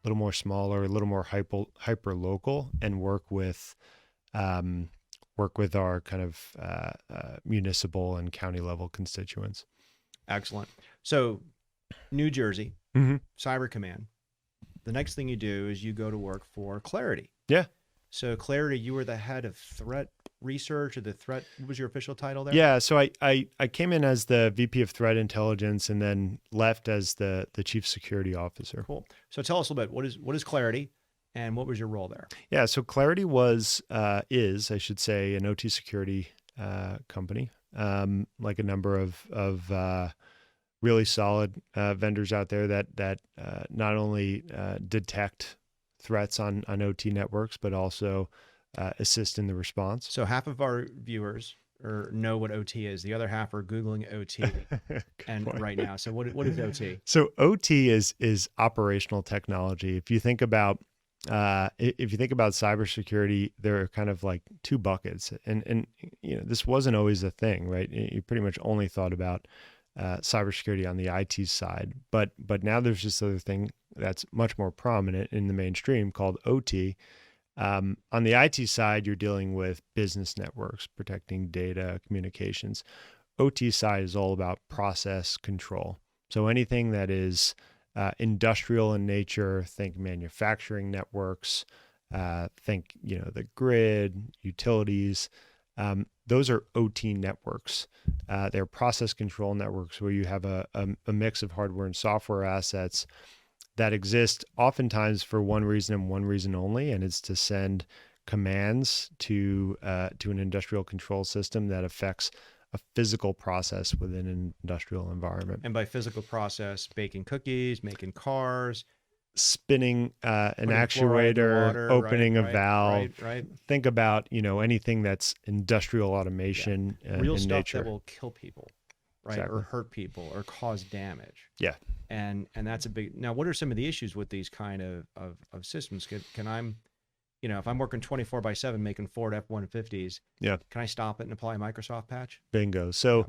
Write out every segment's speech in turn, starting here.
little more smaller, a little more hyper local, and work with our kind of municipal and county level constituents. Excellent. So New Jersey, Mm-hmm. Cyber Command. The next thing you do is you go to work for Clarity. Yeah. So Clarity, you were the head of threat research or the threat. What was your official title there? Yeah. So I came in as the VP of Threat Intelligence and then left as the Chief Security Officer. Cool. So tell us a little bit. What is Clarity, and what was your role there? Yeah. So Clarity is, I should say, an OT security company, like a number of really solid vendors out there that not only detect threats on OT networks, but also assist in the response. So half of our viewers know what OT is. The other half are Googling OT and point. right now. So what is OT? So OT is operational technology. If you think about cybersecurity, there are kind of like two buckets, and this wasn't always a thing, right? You pretty much only thought about cybersecurity on the IT side, but now there's this other thing that's much more prominent in the mainstream called OT. On the IT side, you're dealing with business networks, protecting data, communications. OT side is all about process control. So anything that is industrial in nature, think manufacturing networks, think the grid, utilities. Those are OT networks. They're process control networks where you have a mix of hardware and software assets that exist oftentimes for one reason and one reason only, and it's to send commands to an industrial control system that affects a physical process within an industrial environment. And by physical process, baking cookies, making cars, spinning an putting fluoride in the actuator, water, opening a right, valve. right. Think about anything that's industrial automation Real in stuff nature. that will kill people, right, Exactly. or hurt people or cause damage. Yeah. And that's a big. Now, what are some of the issues with these kind of systems? Can I'm, if I'm working 24/7 making Ford F-150s, Yeah. can I stop it and apply a Microsoft patch? Bingo. So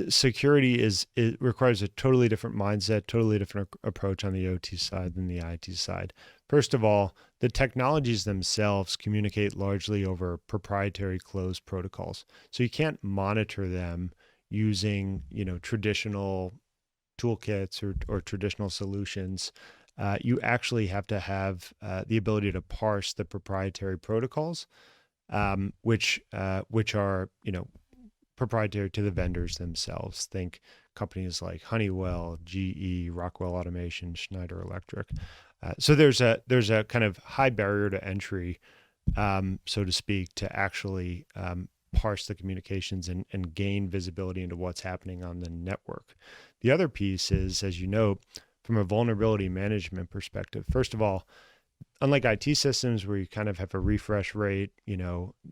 security it requires a totally different mindset, totally different approach on the OT side than the IT side. First of all, the technologies themselves communicate largely over proprietary closed protocols. So you can't monitor them using, traditional toolkits or traditional solutions. You actually have to have the ability to parse the proprietary protocols, which are proprietary to the vendors themselves. Think companies like Honeywell, GE, Rockwell Automation, Schneider Electric. So there's a kind of high barrier to entry, so to speak, to actually parse the communications and gain visibility into what's happening on the network. The other piece is, as you know, from a vulnerability management perspective, first of all, unlike IT systems where you kind of have a refresh rate,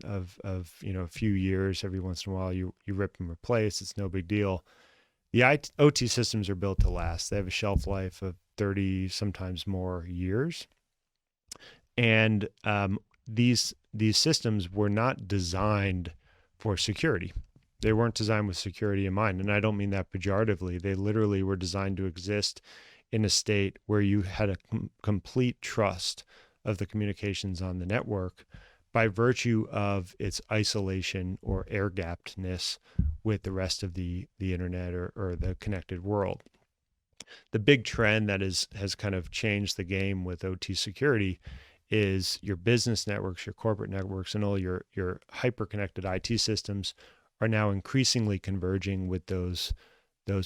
of a few years, every once in a while you rip and replace, it's no big deal. The OT systems are built to last. They have a shelf life of 30, sometimes more years. And these systems were not designed for security. They weren't designed with security in mind. And I don't mean that pejoratively. They literally were designed to exist in a state where you had a complete trust of the communications on the network by virtue of its isolation or air-gappedness with the rest of the internet or the connected world. The big trend that has kind of changed the game with OT security is your business networks, your corporate networks, and all your hyper-connected IT systems are now increasingly converging with those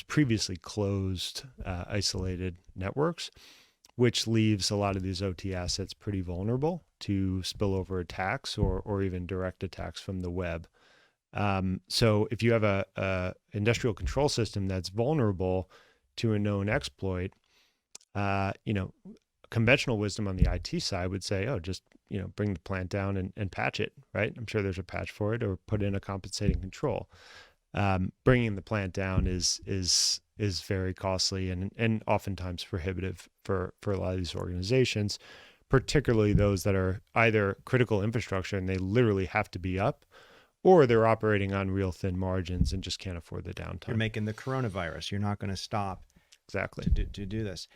previously closed, isolated networks, which leaves a lot of these OT assets pretty vulnerable to spillover attacks or even direct attacks from the web. So if you have a industrial control system that's vulnerable to a known exploit, conventional wisdom on the IT side would say, oh, just bring the plant down and patch it, right? I'm sure there's a patch for it, or put in a compensating control. Bringing the plant down is very costly and oftentimes prohibitive for a lot of these organizations, particularly those that are either critical infrastructure and they literally have to be up, or they're operating on real thin margins and just can't afford the downtime. You're making the coronavirus. You're not going to stop exactly to do this.